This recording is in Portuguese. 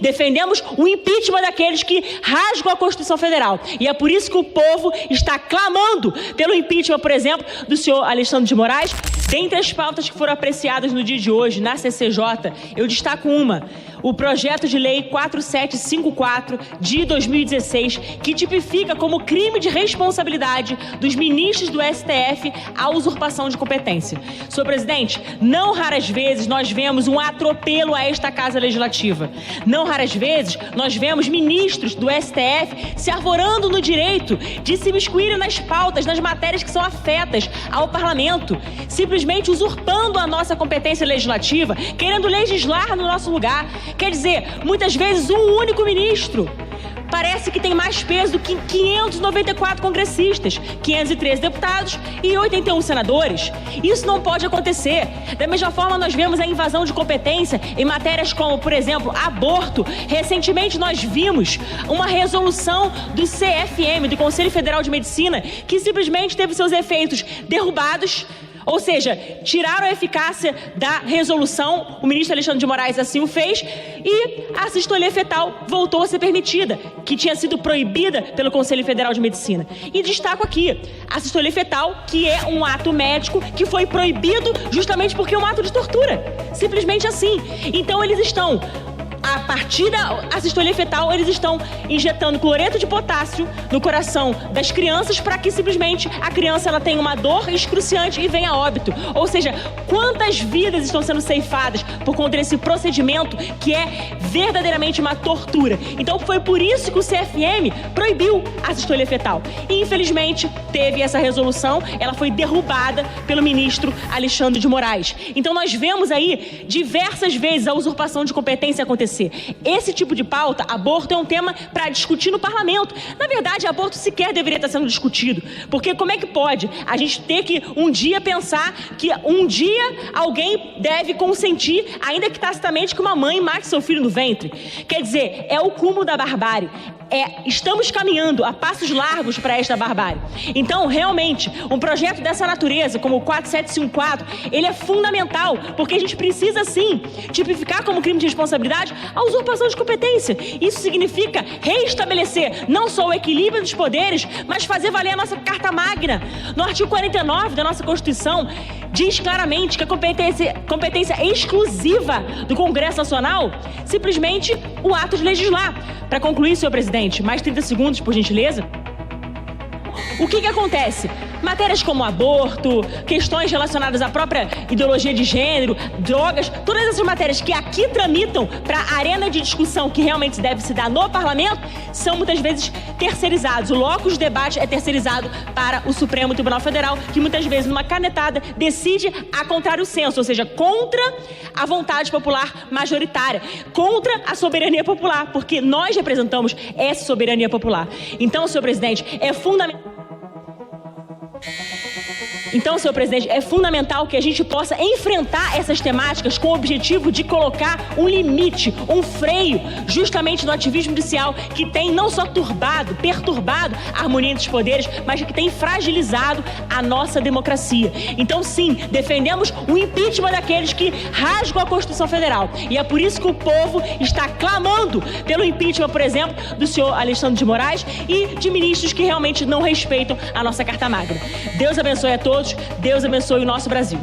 Defendemos o impeachment daqueles que rasgam a Constituição Federal. E é por isso que o povo está clamando pelo impeachment, por exemplo, do senhor Alexandre de Moraes. Dentre as pautas que foram apreciadas no dia de hoje na CCJ, eu destaco uma: o projeto de lei 4754 de 2016, que tipifica como crime de responsabilidade dos ministros do STF a usurpação de competência. Senhor presidente, não raras vezes nós vemos um atropelo a esta Casa Legislativa. Não raras vezes nós vemos ministros do STF se arvorando no direito de se imiscuírem nas pautas, nas matérias que são afetas ao parlamento, simplesmente usurpando a nossa competência legislativa, querendo legislar no nosso lugar. Quer dizer, muitas vezes um único ministro parece que tem mais peso do que 594 congressistas, 513 deputados e 81 senadores. Isso não pode acontecer. Da mesma forma, nós vemos a invasão de competência em matérias como, por exemplo, aborto. Recentemente, nós vimos uma resolução do CFM, do Conselho Federal de Medicina, que simplesmente teve seus efeitos derrubados. Ou seja, tiraram a eficácia da resolução, o ministro Alexandre de Moraes assim o fez, e a cistolia fetal voltou a ser permitida, que tinha sido proibida pelo Conselho Federal de Medicina. E destaco aqui, a cistolia fetal, que é um ato médico que foi proibido justamente porque é um ato de tortura. Simplesmente assim. Então eles estão, a partir da cistolia fetal, eles estão injetando cloreto de potássio no coração das crianças para que simplesmente a criança ela tenha uma dor excruciante e venha a óbito. Ou seja, quantas vidas estão sendo ceifadas por conta desse procedimento que é verdadeiramente uma tortura. Então foi por isso que o CFM proibiu a cistolia fetal. E infelizmente teve essa resolução, ela foi derrubada pelo ministro Alexandre de Moraes. Então nós vemos aí diversas vezes a usurpação de competência acontecer. Esse tipo de pauta, aborto, é um tema para discutir no parlamento. Na verdade, aborto sequer deveria estar sendo discutido, porque como é que pode a gente ter que um dia pensar que um dia alguém deve consentir, ainda que tacitamente, que uma mãe mate seu filho no ventre? Quer dizer, é o cúmulo da barbárie. Estamos caminhando a passos largos para esta barbárie. Então, realmente, um projeto dessa natureza, como o 4754, ele é fundamental, porque a gente precisa, sim, tipificar como crime de responsabilidade a usurpação de competência. Isso significa reestabelecer não só o equilíbrio dos poderes, mas fazer valer a nossa Carta Magna. No artigo 49 da nossa Constituição, diz claramente que a competência exclusiva do Congresso Nacional, simplesmente o ato de legislar. Para concluir, senhor presidente, mais 30 segundos, por gentileza. O que acontece? Matérias como aborto, questões relacionadas à própria ideologia de gênero, drogas, todas essas matérias que aqui tramitam para a arena de discussão que realmente deve se dar no parlamento, são muitas vezes terceirizados. O locus de debate é terceirizado para o Supremo Tribunal Federal, que muitas vezes, numa canetada, decide a contrário senso, ou seja, contra a vontade popular majoritária, contra a soberania popular, porque nós representamos essa soberania popular. Então, senhor presidente, é fundamental que a gente possa enfrentar essas temáticas com o objetivo de colocar um limite, um freio, justamente no ativismo judicial, que tem não só perturbado a harmonia entre os poderes, mas que tem fragilizado a nossa democracia. Então, sim, defendemos o impeachment daqueles que rasgam a Constituição Federal. E é por isso que o povo está clamando pelo impeachment, por exemplo, do senhor Alexandre de Moraes e de ministros que realmente não respeitam a nossa Carta Magna. Deus abençoe a todos, Deus abençoe o nosso Brasil.